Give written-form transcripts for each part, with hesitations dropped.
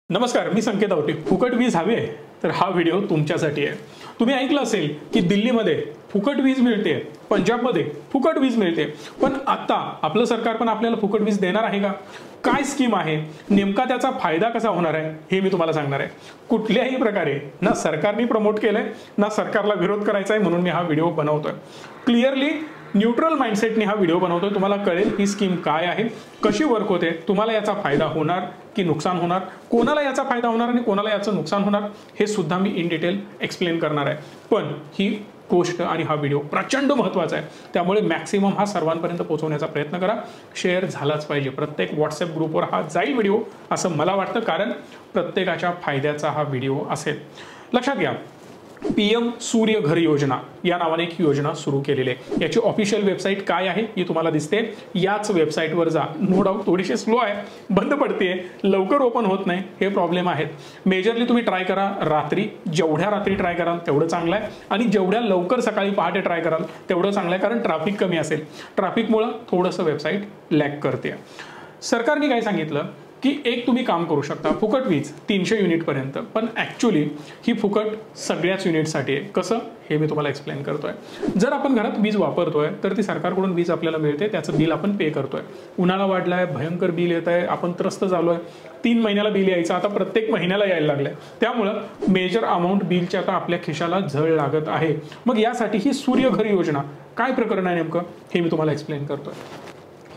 नमस्कार, मी संकेत आवटे. फुकट वीज हवी आहे तर हा व्हिडिओ तुमच्यासाठी आहे. तुम्ही ऐकलं असेल की दिल्लीमध्ये फुकट वीज मिळते, पंजाबमध्ये फुकट वीज मिळते, पण आता आपलं सरकार पण आपल्याला फुकट वीज देणार आहे का? काय स्कीम आहे, नेमका त्याचा फायदा कसा होणार आहे हे मी तुम्हाला सांगणार आहे. कुठल्याही प्रकारे ना सरकारने प्रमोट केलंय ना सरकारला विरोध करायचा आहे म्हणून मी हा व्हिडिओ बनवतोय. क्लिअरली न्यूट्रल माइंडसेटने हा व्हिडिओ बनवतोय. तुम्हाला कळेल ही स्कीम काय आहे, कशी वर्क होते, तुम्हाला याचा फायदा होणार की नुकसान होणार, कोणाला याचा फायदा होणार आणि कोणाला याचं नुकसान होणार हे सुद्धा मी इन डिटेल एक्सप्लेन करणार आहे. पण ही गोष्ट आणि हा व्हिडिओ प्रचंड महत्त्वाचा आहे, त्यामुळे मॅक्सिमम हा सर्वांपर्यंत पोहोचवण्याचा प्रयत्न करा. शेअर झालाच पाहिजे, प्रत्येक व्हॉट्सअप ग्रुपवर हा जाईल व्हिडिओ असं मला वाटतं, कारण प्रत्येकाच्या फायद्याचा हा व्हिडिओ असेल. लक्षात घ्या, PM सूर्य घर योजना या नावाने एक योजना सुरू केलेली आहे. याची ऑफिशियल वेबसाईट काय आहे ही तुम्हाला दिसते. याच वेबसाईटवर जा. नो डाऊट थोडीशी स्लो आहे, बंद पडते, लवकर ओपन होत नाही, हे प्रॉब्लेम आहेत. मेजरली तुम्ही ट्राय करा रात्री, जेवढ्या रात्री ट्राय कराल तेवढं चांगलं आहे, आणि जेवढ्या लवकर सकाळी पहाटे ट्राय कराल तेवढं चांगलं आहे, कारण ट्रॅफिक कमी असेल. ट्रॅफिकमुळं थोडंसं वेबसाईट लॅग करते. सरकारने काय सांगितलं की एक तुम्ही काम करू शकता, फुकट वीज 300 युनिटपर्यंत, पण ॲक्च्युली ही फुकट सगळ्याच युनिटसाठी आहे. कसं हे मी तुम्हाला एक्सप्लेन करतोय. जर आपण घरात वीज वापरतोय तर ती सरकारकडून वीज आपल्याला मिळते, त्याचं बिल आपण पे करतोय. उन्हाळा वाढलाय, भयंकर बिल येत आहे, आपण त्रस्त झालोय, 3 महिन्याला बिल यायचं, आता प्रत्येक महिन्याला यायला लागलंय. त्यामुळं मेजर अमाऊंट बिलची आता आपल्या खिशाला झळ लागत आहे. मग यासाठी ही सूर्य घर योजना काय प्रकरण आहे नेमकं हे मी तुम्हाला एक्सप्लेन करतोय.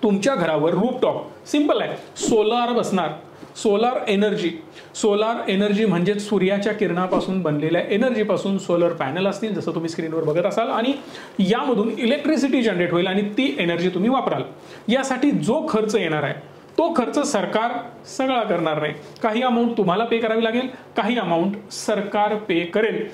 तुमच्या घरावर रूफटॉप सिंपल आहे, सोलार बसणार. सोलार एनर्जी म्हणजे सूर्याच्या किरणापासून बनलेल्या एनर्जीपासून सोलर पॅनल असतील, जसं तुम्ही स्क्रीनवर बघत असाल, आणि यामधून इलेक्ट्रिसिटी जनरेट होईल आणि ती एनर्जी तुम्ही वापराल. यासाठी जो खर्च येणार आहे तो खर्च सरकार सगळा करणार नाही. काही अमाऊंट तुम्हाला पे करावी लागेल, काही अमाऊंट सरकार पे करेल.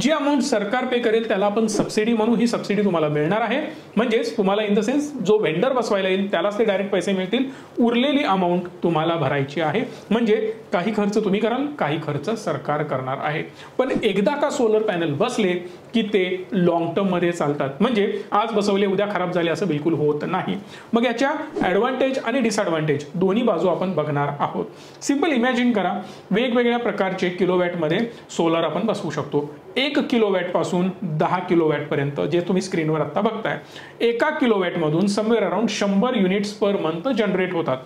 जी अमाऊंट सरकार पे करेल त्याला आपण सबसिडी म्हणू. ही सबसिडी तुम्हाला मिळणार आहे, म्हणजेच तुम्हाला इन द सेन्स जो वेंडर बसवायला येईल त्यालाच ते डायरेक्ट पैसे मिळतील. उरलेली अमाऊंट तुम्हाला भरायची आहे. म्हणजे काही खर्च तुम्ही कराल, काही खर्च सरकार करणार आहे. पण एकदा का सोलर पॅनल बसले की ते लॉंग टर्म मध्ये चालतात, म्हणजे आज बसवले उद्या खराब झाले असं बिलकुल होत नाही. मग याच्या ॲडव्हान्टेज आणि डिसएडव्हान्टेज दोन्ही बाजू आपण बघणार आहोत. सिंपल इमॅजिन करा, वेगवेगळ्या प्रकारचे किलोवॅटमध्ये सोलर आपण बसवू शकतो. 1 किलोवॅट पासून 10 किलोवॅट पर्यंत, जे तुम्ही स्क्रीनवर आता बघताय. 1 किलोवॅट मधून somewhere around 100 units per month generate होतात.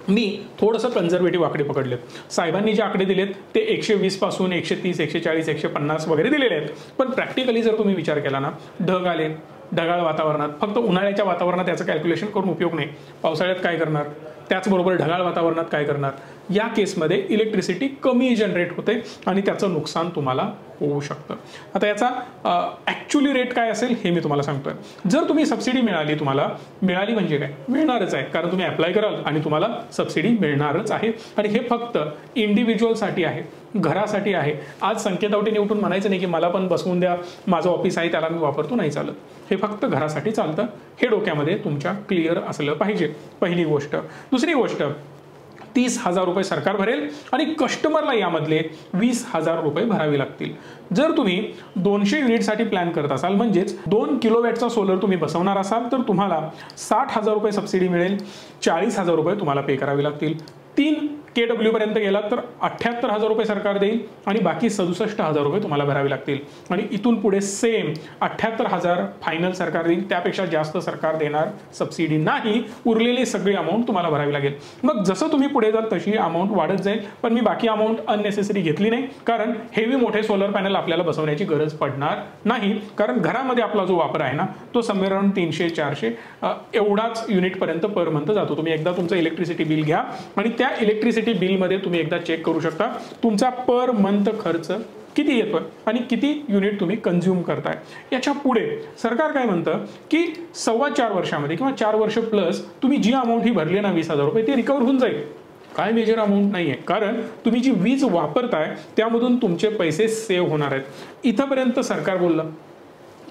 मी थोडंसं कन्झर्वेटिव्ह आकडे पकडलेत. साहेबांनी जे आकडे दिलेत ते 120 पासून 130, 140, 150 वगैरे दिलेले आहेत. पण प्रॅक्टिकली जर तुम्ही विचार केला ना, ढग आले, ढगाळ वातावरणात, फक्त उन्हाळ्याच्या वातावरणात याचं कॅल्क्युलेशन करून उपयोग नाही. पावसाळ्यात काय करणार, त्याचबरोबर ढगाळ वातावरणात काय करणार. या केसमध्ये इलेक्ट्रिसिटी कमी जनरेट होते आणि त्याचं नुकसान तुम्हाला होऊ शकतं. आता याचा ॲक्च्युली रेट काय असेल हे मी तुम्हाला सांगतोय. जर तुम्ही सबसिडी तुम्हाला मिळाली म्हणजे काय, मिळणारच आहे, कारण तुम्ही अप्लाय कराल आणि तुम्हाला सबसिडी मिळणारच आहे. आणि हे फक्त इंडिव्हिज्युअलसाठी आहे, घरासाठी आहे. आज संकेत आवटेने उठून म्हणायचं नाही की मला पण बसवून द्या, माझं ऑफिस आहे त्याला मी वापरतो, नाही चालत. हे फक्त घरासाठी चालतं. हे डोक्यामध्ये तुमच्या क्लिअर असलं पाहिजे, पहिली गोष्ट. दुसरी गोष्ट, 30,000 रुपये सरकार भरेल आणि कस्टमरला यामधले 20,000 रुपये भरावे लागतील. जर तुम्ही 200 युनिटसाठी प्लॅन करत असाल, म्हणजेच 2 किलोवॅटचा सोलर तुम्ही बसवणार असाल, तर तुम्हाला 60,000 रुपये सबसिडी मिळेल, 40,000 रुपये तुम्हाला पे करावे लागतील. 3 KW पर्यंत गेला तर 78,000 रुपये सरकार देईल आणि बाकी 67,000 रुपये तुम्हाला भरावे लागतील. आणि इथून पुढे सेम 78,000 फायनल सरकार देईल, त्यापेक्षा जास्त सरकार देणार सबसिडी नाही. उरलेली सगळी अमाऊंट तुम्हाला भरावी लागेल. मग जसं तुम्ही पुढे जाल तशी अमाऊंट वाढत जाईल. पण मी बाकी अमाऊंट अननेसेसरी घेतली नाही, कारण हेवी मोठे सोलर पॅनल आपल्याला बसवण्याची गरज पडणार नाही. कारण घरामध्ये आपला जो वापर आहे ना, तो समवेअर अराउंड 300-400 एवढाच युनिटपर्यंत पर मंथ जातो. तुम्ही एकदा तुमचं इलेक्ट्रिसिटी बिल घ्या आणि त्या इलेक्ट्रिसिटी बिलमध्ये तुम्ही एकदा चेक करू शकता तुमचा पर मंथ खर्च किती येतोय आणि किती युनिट तुम्ही कंझ्युम करताय. याच्या पुढे सरकार काय म्हणतं की 4.25 वर्षामध्ये किंवा 4 वर्ष प्लस तुम्ही जी अमाऊंट ही भरली ना 20,000 रुपये, ती रिकव्हर होऊन जाईल. काय मेजर अमाऊंट नाहीये, कारण तुम्ही जी वीज वापरताय त्यामधून तुमचे पैसे सेव्ह होणार आहेत. इथपर्यंत सरकार बोललं.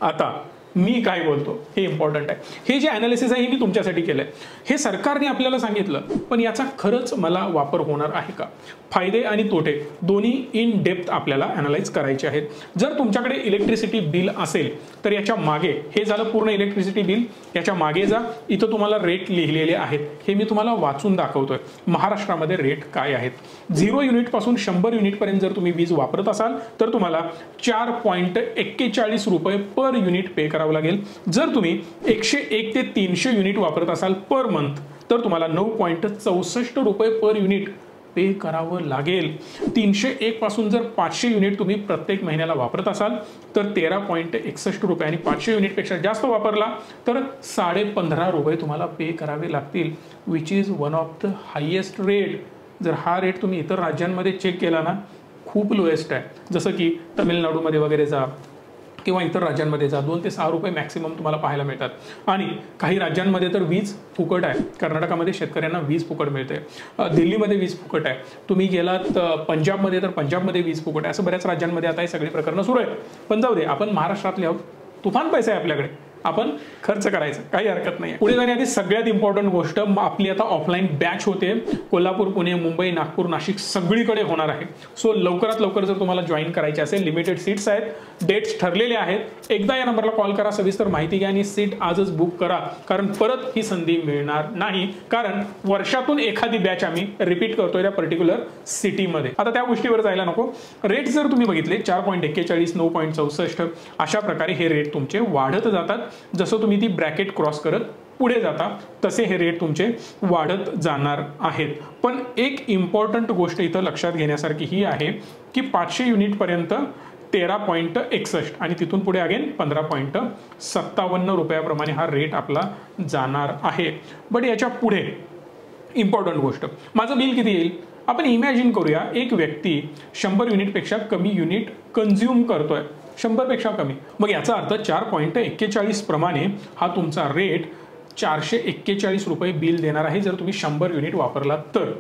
आता मी काय बोलतो हे इम्पॉर्टंट आहे. हे जे अनालिसिस आहे हे मी तुमच्यासाठी केलंय. हे सरकारने आपल्याला सांगितलं, पण याचा खरंच मला वापर होणार आहे का? फायदे आणि तोटे दोन्ही इन डेप्थ आपल्याला अनालाइज करायचे आहेत. जर तुमच्याकडे इलेक्ट्रिसिटी बिल असेल तर याच्या मागे, हे झालं पूर्ण इलेक्ट्रिसिटी बिल, याच्या मागे जा, इथं तुम्हाला रेट लिहिलेले आहेत. हे मी तुम्हाला वाचून दाखवतोय. महाराष्ट्रामध्ये रेट काय आहेत. 0 युनिट पासून 100 युनिट पर्यंत जर तुम्ही वीज वापरत असाल तर तुम्हाला 4.41 रुपये पर युनिट पे करावं लागेल. जर तुम्ही 101 ते 300 युनिट वापरत असाल पर मंथ तर तुम्हाला 9.64 रुपये पर युनिट पे करावं लागेल. 301 पासून जर 500 युनिट तुम्ही प्रत्येक महिन्याला वापरत असाल तर 13.61 रुपये, आणि 500 युनिटपेक्षा जास्त वापरला तर 15.5 रुपये तुम्हाला पे करावे लागतील, which is one of the highest rate. जर हा रेट तुम्ही इतर राज्यांमध्ये चेक केला ना, खूप लोएस्ट आहे. जसं की तमिळनाडूमध्ये वगैरे जा किंवा इतर राज्यांमध्ये जा, 2 ते 6 रुपये मॅक्सिमम तुम्हाला पाहायला मिळतात. आणि काही राज्यांमध्ये तर वीज फुकट आहे. कर्नाटकामध्ये शेतकऱ्यांना वीज फुकट मिळते, दिल्लीमध्ये वीज फुकट आहे. तुम्ही गेलात पंजाबमध्ये तर पंजाबमध्ये वीज फुकट आहे. असं बऱ्याच राज्यांमध्ये आता हे सगळी प्रकरणं सुरू आहेत. पण जाऊ दे, आपण महाराष्ट्रातले आहोत, तुफान पैसा आहे आपल्याकडे, आपण खर्च करायचं, काही हरकत नाही. पुढे जाण्याआधी सगळ्यात इम्पॉर्टंट गोष्ट, आपली आता ऑफलाईन बॅच होते. कोल्हापूर, पुणे, मुंबई, नागपूर, नाशिक सगळीकडे होणार आहे. सो लवकरात लवकर जर तुम्हाला जॉईन करायचे असेल, लिमिटेड सीट्स आहेत, डेट्स ठरलेले आहेत. एकदा या नंबरला कॉल करा, सविस्तर माहिती घ्या आणि सीट आजच बुक करा, कारण परत ही संधी मिळणार नाही. कारण वर्षातून एखादी बॅच आम्ही रिपीट करतोय त्या पर्टिक्युलर सिटीमध्ये. आता त्या गोष्टीवर जायला नको. रेट जर तुम्ही बघितले 4.41, 9.64 अशा प्रकारे हे रेट तुमचे वाढत जातात. जसं तुम्ही ती ब्रॅकेट क्रॉस करत पुढे जाता तसे हे रेट तुमचे वाढत जाणार आहेत. पण एक इम्पॉर्टंट गोष्ट इथं लक्षात घेण्यासारखी ही आहे की 500 युनिट पर्यंत 13.61 आणि तिथून पुढे अगेन 15.57 रुपयाप्रमाणे हा रेट आपला जाणार आहे. बट याच्या पुढे इम्पॉर्टंट गोष्ट, माझं बिल किती येईल? आपण इमॅजिन करूया, एक व्यक्ती 100 युनिटपेक्षा कमी युनिट कंझ्युम करतोय, 100 पेक्षा कमी. मग याचा अर्थ 4.41 प्रमाणे हा तुमचा रेट 441 रुपये बिल देणार आहे जर तुम्ही 100 युनिट वापरला तर.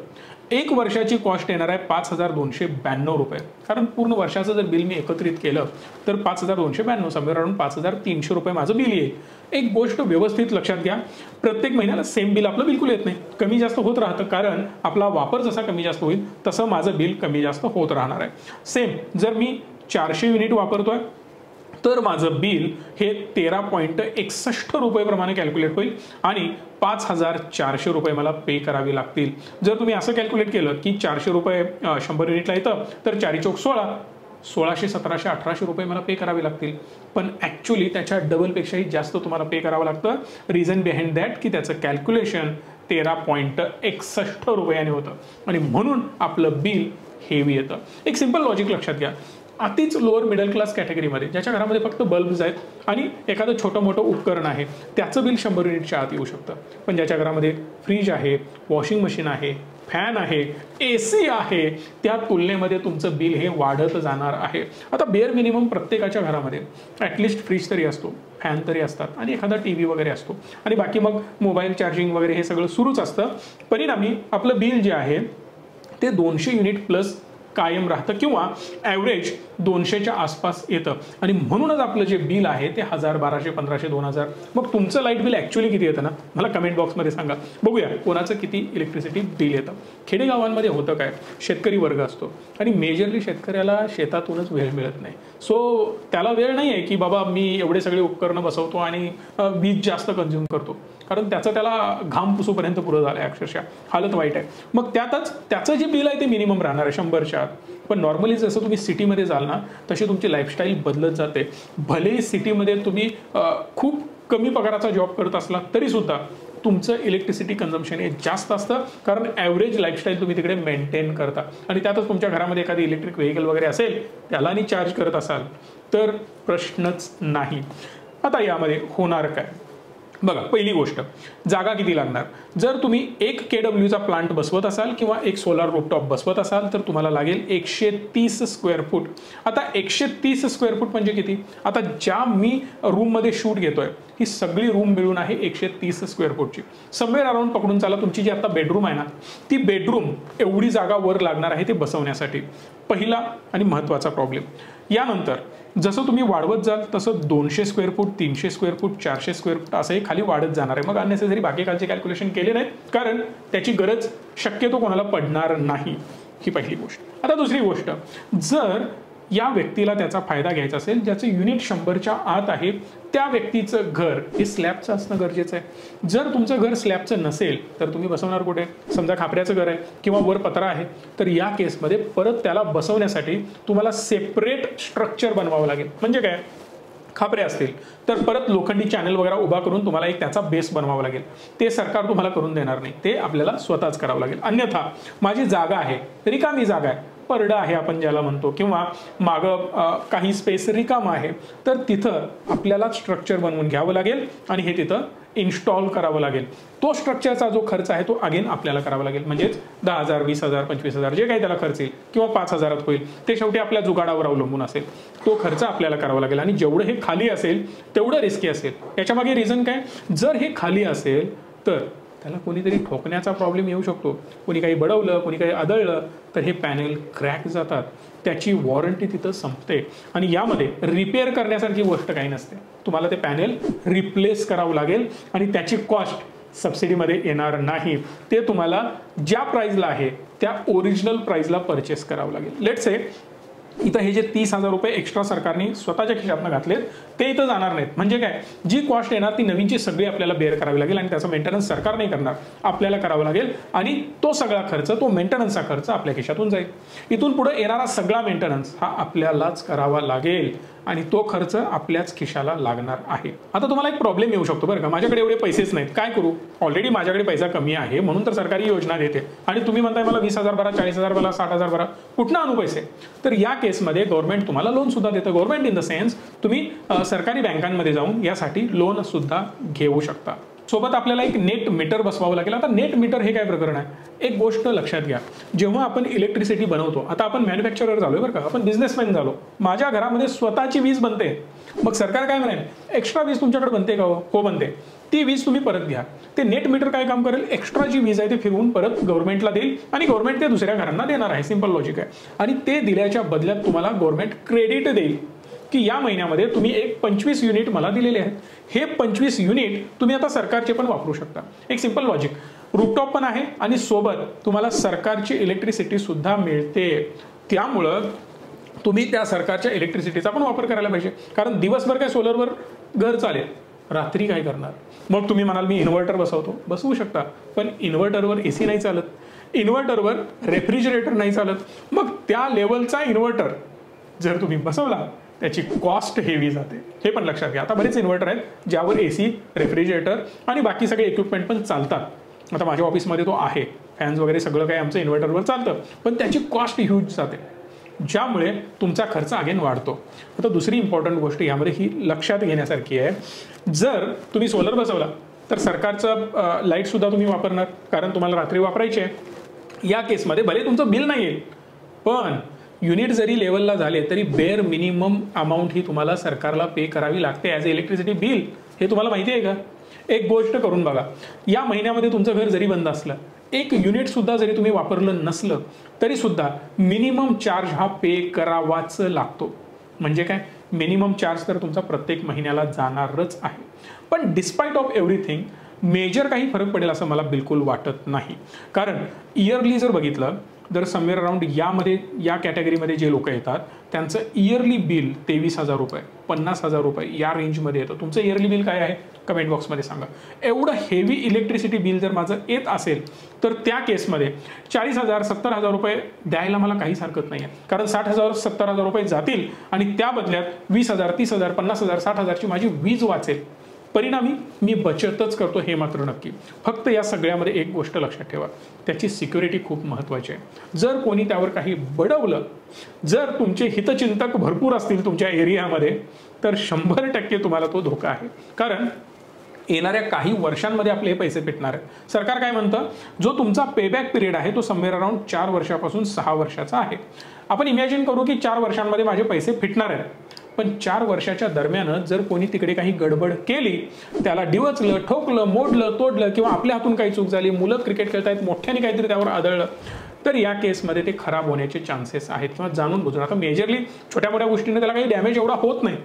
1 वर्षाची कॉस्ट येणार आहे 5,292 रुपये. कारण पूर्ण वर्षाचं जर बिल मी एकत्रित केलं तर 5,292 समवेअर अराउंड 5,300 रुपये माझं बिल येईल. एक गोष्ट व्यवस्थित लक्षात घ्या, प्रत्येक महिन्याला सेम बिल आपलं बिलकुल येत नाही, कमी जास्त होत राहतं. कारण आपला वापर जसा कमी जास्त होईल तसं माझं बिल कमी जास्त होत राहणार आहे. सेम जर मी 400 युनिट वापरतोय तर माझं बिल हे 13.61 रुपये प्रमाणे कॅल्क्युलेट होईल आणि 5,400 रुपये मला पे करावे लागतील. जर तुम्ही असं कॅल्क्युलेट केलं की 400 रुपये 100 युनिटला येतं तर 4 चौक 16, 1600, 1700, 1800 रुपये मला पे करावे लागतील. पण ॲक्च्युली त्याच्या डबलपेक्षाही जास्त तुम्हाला पे करावं लागतं. रिझन बिहाइंड दॅट की त्याचं कॅल्क्युलेशन 13.61 रुपयाने होतं आणि म्हणून आपलं बिल हेवी येतं. एक सिंपल लॉजिक लक्षात घ्या, अतिच लोअर मिडल क्लास कॅटेगरीमध्ये ज्याच्या घरामध्ये फक्त बल्ब्स आहेत आणि एखादं छोटं मोठं उपकरण आहे त्याचं बिल 100 युनिटच्या आत येऊ शकतं. पण ज्याच्या घरामध्ये फ्रीज आहे, वॉशिंग मशीन आहे, फॅन आहे, AC आहे, त्या तुलनेमध्ये तुमचं बिल हे वाढत जाणार आहे. आता बेअर मिनिमम प्रत्येकाच्या घरामध्ये ॲटलिस्ट फ्रीज तरी असतो, फॅन तरी असतात आणि एखादा TV वगैरे असतो आणि बाकी मग मोबाईल चार्जिंग वगैरे हे सगळं सुरूच असतं. परिणामी आपलं बिल जे आहे ते 200 युनिट प्लस कायम राहतं किंवा ॲव्हरेज 200च्या आसपास येतं आणि म्हणूनच आपलं जे बिल आहे ते 1,000, 1,200, 1,500, 2,000. मग तुमचं लाईट बिल ॲक्च्युली किती येतं ना, मला कमेंट बॉक्समध्ये सांगा, बघूया कोणाचं किती इलेक्ट्रिसिटी बिल येतं. खेडेगावांमध्ये होतं काय, शेतकरी वर्ग असतो आणि मेजरली शेतकऱ्याला शेतातूनच वेळ मिळत नाही. सो त्याला वेळ नाही आहे की बाबा मी एवढे सगळे उपकरणं बसवतो आणि वीज जास्त कंझ्युम करतो, कारण त्याला घाम पुसूपर्यंत पुरं झालं आहे, अक्षरशः हालत वाईट आहे. मग त्यातच त्याचं जे बिल आहे ते मिनिमम राहणार आहे 100च्या. पण नॉर्मली जसं तुम्ही सिटीमध्ये जाल ना तशी तुमची लाईफस्टाईल बदलत जाते. भलेही सिटीमध्ये तुम्ही खूप कमी पगाराचा जॉब करत असला तरी सुद्धा तुमचं इलेक्ट्रिसिटी कन्झम्पशन हे जास्त असतं, कारण ॲव्हरेज लाईफस्टाईल तुम्ही तिकडे मेंटेन करता आणि त्यातच तुमच्या घरामध्ये एखादी इलेक्ट्रिक व्हेकल वगैरे असेल त्याला आणि चार्ज करत असाल तर प्रश्नच नाही. आता यामध्ये होणार काय बघा, पहिली गोष्ट जागा किती लागणार. जर तुम्ही 1 kWचा प्लांट बसवत असाल किंवा एक सोलार रूफटॉप बसवत असाल तर तुम्हाला लागेल 130 स्क्वेअर फूट. आता 130 स्क्वेअर फूट म्हणजे किती, आता ज्या मी रूममध्ये शूट घेतोय ही सगळी रूम मिळून आहे 130 स्क्वेअर फूटची. समवेअर अराउंड पकडून चाला तुमची जी आता बेडरूम आहे ना ती बेडरूम एवढी जागा वर लागणार आहे ते बसवण्यासाठी. पहिला आणि महत्त्वाचा प्रॉब्लेम, यानंतर जसं तुम्ही वाढवत जाल तसं 200 square foot, 300 square foot, 400 square foot असंही खाली वाढत जाणार आहे. मग अननेसेसरी बाकी खालचे कॅल्क्युलेशन केले नाहीत, कारण त्याची गरज शक्यतो कोणाला पडणार नाही. ही पहिली गोष्ट. आता दुसरी गोष्ट, जर या व्यक्तीला त्याचा फायदा घ्यायचा असेल, ज्याचं युनिट 100च्या आत आहे, त्या व्यक्तीचं घर हे स्लॅबचं असणं गरजेचं आहे. जर तुमचं घर स्लॅबचं नसेल तर तुम्ही बसवणार कुठे? समजा खापऱ्याचं घर आहे किंवा वर पत्रा आहे, तर या केसमध्ये परत त्याला बसवण्यासाठी तुम्हाला सेपरेट स्ट्रक्चर बनवावं लागेल. म्हणजे काय? खापरे असतील तर परत लोखंडी चॅनल वगैरे उभा करून तुम्हाला एक त्याचा बेस बनवावा लागेल. ते सरकार तुम्हाला करून देणार नाही, ते आपल्याला स्वतःच करावं लागेल. अन्यथा माझी जागा आहे, रिकामी जागा आहे, परडा आहे आपण ज्याला म्हणतो, किंवा मागं काही स्पेस रिकाम आहे, तर तिथं आपल्याला स्ट्रक्चर बनवून घ्यावं लागेल आणि हे तिथं इन्स्टॉल करावं लागेल. तो स्ट्रक्चरचा जो खर्च आहे तो अगेन आपल्याला करावा लागेल. म्हणजेच 10,000, 20,000, 25,000 जे काही त्याला खर्च येईल, किंवा 5,000 होईल, ते शेवटी आपल्या जुगाडावर अवलंबून असेल. तो खर्च आपल्याला करावा लागेल. आणि जेवढं हे खाली असेल तेवढं रिस्की असेल. याच्यामागे रिझन काय? जर हे खाली असेल तर त्याला कोणीतरी ठोकण्याचा प्रॉब्लेम येऊ शकतो. कोणी काही बडवलं, कोणी काही आदळलं तर हे पॅनेल क्रॅक जातात, त्याची वॉरंटी तिथं संपते. आणि यामध्ये रिपेअर करण्यासारखी गोष्ट काही नसते. तुम्हाला ते पॅनेल रिप्लेस करावं लागेल आणि त्याची कॉस्ट सबसिडीमध्ये येणार नाही. ते तुम्हाला ज्या प्राइसला आहे त्या ओरिजिनल प्राइसला परचेस करावं लागेल. लेट्स से इथं हे जे 30,000 रुपये एक्स्ट्रा सरकारने स्वतःच्या खिशातनं घातलेत ते इथं जाणार नाहीत. म्हणजे काय? जी कॉस्ट येणार ती नवीनची सगळी आपल्याला बेअर करावी लागेल आणि त्याचं मेंटेनन्स सरकार नाही करणार, आपल्याला करावं लागेल. आणि तो सगळा खर्च, तो मेंटेनन्सचा खर्च आपल्या खिशातून जाईल. इथून पुढे येणारा सगळा मेंटेनन्स हा आपल्यालाच करावा लागेल आणि तो खर्च आपल्याच खिशाला लागणार आहे. आता तुम्हाला एक प्रॉब्लेम येऊ शकतो बरं का, माझ्याकडे एवढे पैसेच नाहीत, काय करू? ऑलरेडी माझ्याकडे पैसा कमी आहे म्हणून तर सरकारी योजना देते आणि तुम्ही म्हणताय मला 20,000 भरा, 40,000 भरा, 60,000 भरा, कुठनं आणू पैसे? तर या केसमध्ये गव्हर्नमेंट तुम्हाला लोन सुद्धा देतं. गव्हर्नमेंट इन द सेन्स तुम्ही सरकारी बँकांमध्ये जाऊन यासाठी लोन सुद्धा घेऊ शकता. सोबत आपल्याला एक नेट मीटर बसवावं लागेल. आता नेट मीटर हे काय प्रकरण आहे? एक गोष्ट लक्षात घ्या, जेव्हा आपण इलेक्ट्रिसिटी बनवतो, आता आपण मॅन्युफॅक्चरर झालोय बरं का, आपण बिझनेसमॅन झालो, माझ्या घरामध्ये स्वतःची वीज बनते, मग सरकार काय म्हणेल? एक्स्ट्रा वीज तुमच्याकडे बनते का? हो बनते, ती वीज तुम्ही परत घ्या. ते नेट मीटर काय काम करेल? एक्स्ट्रा जी वीज आहे ते फिरवून परत गव्हर्नमेंटला देईल आणि गव्हर्नमेंट ते दुसऱ्या घरांना देणार आहे. सिंपल लॉजिक आहे. आणि ते दिल्याच्या बदल्यात तुम्हाला गव्हर्नमेंट क्रेडिट देईल की या महिन्यामध्ये तुम्ही एक 25 युनिट मला दिलेले आहेत, हे 25 युनिट तुम्ही आता सरकारचे पण वापरू शकता. एक सिंपल लॉजिक. रूफटॉप पण आहे आणि सोबत तुम्हाला सरकारची इलेक्ट्रिसिटी सुद्धा मिळते. त्यामुळं तुम्ही त्या सरकारच्या इलेक्ट्रिसिटीचा पण वापर करायला पाहिजे. कारण दिवसभर काय सोलरवर घर चालेल, रात्री काय करणार? मग तुम्ही म्हणाल मी इन्व्हर्टर बसवतो, बसवू शकता, पण इन्व्हर्टरवर एसी नाही चालत, इन्व्हर्टरवर रेफ्रिजरेटर नाही चालत. मग त्या लेवलचा इन्व्हर्टर जर तुम्ही बसवला त्याची कॉस्ट हेवी जाते, हे पण लक्षात घ्या. आता बरेच इन्व्हर्टर आहेत ज्यावर एसी, रेफ्रिजरेटर आणि बाकी सगळे इक्विपमेंट पण चालतात. आता माझ्या ऑफिसमध्ये तो आहे, फॅन्स वगैरे सगळं काही आमचं इन्व्हर्टरवर चालतं, पण त्याची कॉस्ट ह्यूज जाते, ज्यामुळे तुमचा खर्च अगेन वाढतो. आता दुसरी इम्पॉर्टंट गोष्ट यामध्ये ही लक्षात घेण्यासारखी आहे, जर तुम्ही सोलर बसवला तर सरकारचं लाईट सुद्धा तुम्ही वापरणार, कारण तुम्हाला रात्री वापरायचे आहे. या केसमध्ये भले तुमचं बिल नाही येईल, पण युनिट जरी लेवलला झाले तरी बेअर मिनिमम अमाऊंट ही तुम्हाला सरकारला पे करावी लागते ॲज अ इलेक्ट्रिसिटी बिल. हे तुम्हाला माहिती आहे का? एक गोष्ट करून बघा, या महिन्यामध्ये तुमचं घर जरी बंद असलं, एक युनिट सुद्धा जरी तुम्ही वापरलं नसलं तरी सुद्धा मिनिमम चार्ज हा पे करावाच लागतो. म्हणजे काय? मिनिमम चार्ज तर तुमचा प्रत्येक महिन्याला जाणारच आहे. पण डिस्पाइट ऑफ एव्हरीथिंग मेजर काही फरक पडेल असं मला बिलकुल वाटत नाही. कारण इयरली जर बघितलं तर समवेअर अराउंड यामध्ये, या कॅटेगरीमध्ये जे लोक येतात त्यांचं इयरली बिल 23,000 रुपये, 50,000 रुपये या रेंजमध्ये येतं. तुमचं इयरली बिल काय आहे? कमेंट बॉक्समध्ये सांगा. एवढं हेवी इलेक्ट्रिसिटी बिल जर माझं येत असेल तर त्या केसमध्ये 40,000, 70,000 रुपये द्यायला मला काहीच हरकत नाही आहे. कारण 60,000, 70,000 रुपये जातील आणि त्या बदल्यात 20,000, 30,000, 50,000, 60,000ची माझी वीज वाचेल. परिणामी मी बचतच करतो, हे मात्र नक्की. फक्त या सगळ्यामध्ये एक गोष्ट लक्षात ठेवा, त्याची सिक्युरिटी खूप महत्त्वाची आहे. जर कोणी त्यावर काही बडवलं, जर तुमचे हितचिंतक भरपूर असतील तुमच्या एरियामध्ये, तर 100% तुम्हाला तो धोका आहे. कारण येणाऱ्या काही वर्षांमध्ये आपले हे पैसे भेटणार आहेत. सरकार काय म्हणतं? जो तुमचा पेबॅक पिरियड आहे तो समवेअर अराउंड 4 वर्षापासून 6 वर्षाचा आहे. आपण इमॅजिन करू की 4 वर्षांमध्ये माझे पैसे फिटणार आहेत, पण 4 वर्षाच्या दरम्यान जर कोणी तिकडे काही गडबड केली, त्याला डिवचलं, ठोकलं, मोडलं, तोडलं किंवा आपल्या हातून काही चूक झाली, मुलं क्रिकेट खेळतायत, मोठ्याने काहीतरी त्यावर आदळलं, तर या केसमध्ये ते खराब होण्याचे चान्सेस आहेत किंवा जाणून बुजून. आता मेजरली छोट्या मोठ्या गोष्टीने त्याला काही डॅमेज एवढा होत नाही,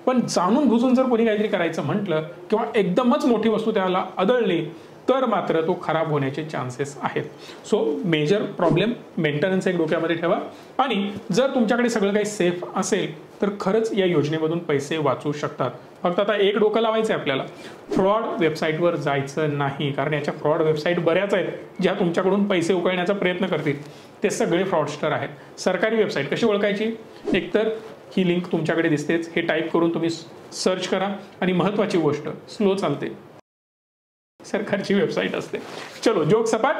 पण जाणून बुजून जर कोणी काहीतरी करायचं म्हटलं किंवा एकदमच मोठी वस्तू त्याला आदळली तर मात्र तो खराब होण्याचे चान्सेस आहेत. सो मेजर प्रॉब्लेम मेंटेनन्स एक डोक्यामध्ये ठेवा. आणि जर तुमच्याकडे सगळं काही सेफ असेल तर खरंच या योजनेमधून पैसे वाचू शकतात. फक्त आता एक डोकं लावायचं आहे आपल्याला, फ्रॉड वेबसाईटवर जायचं नाही. कारण याच्या फ्रॉड वेबसाईट बऱ्याच आहेत ज्या तुमच्याकडून पैसे उकळण्याचा प्रयत्न करतील. ते सगळे फ्रॉडस्टर आहेत. सरकारी वेबसाईट कशी ओळखायची? एकतर ही लिंक तुमच्याकडे दिसतेच, हे टाईप करून तुम्ही सर्च करा. आणि महत्त्वाची गोष्ट, स्लो चालते, सरकारची वेबसाईट असते. चलो जोक सपाट.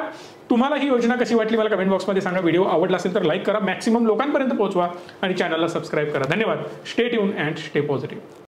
तुम्हाला ही योजना कशी वाटली मला कमेंट बॉक्समध्ये सांगा. व्हिडिओ आवडला असेल तर लाईक करा, मॅक्सिमम लोकांपर्यंत पोहोचवा आणि चॅनलला सबस्क्राईब करा. धन्यवाद. Stay tune and stay positive.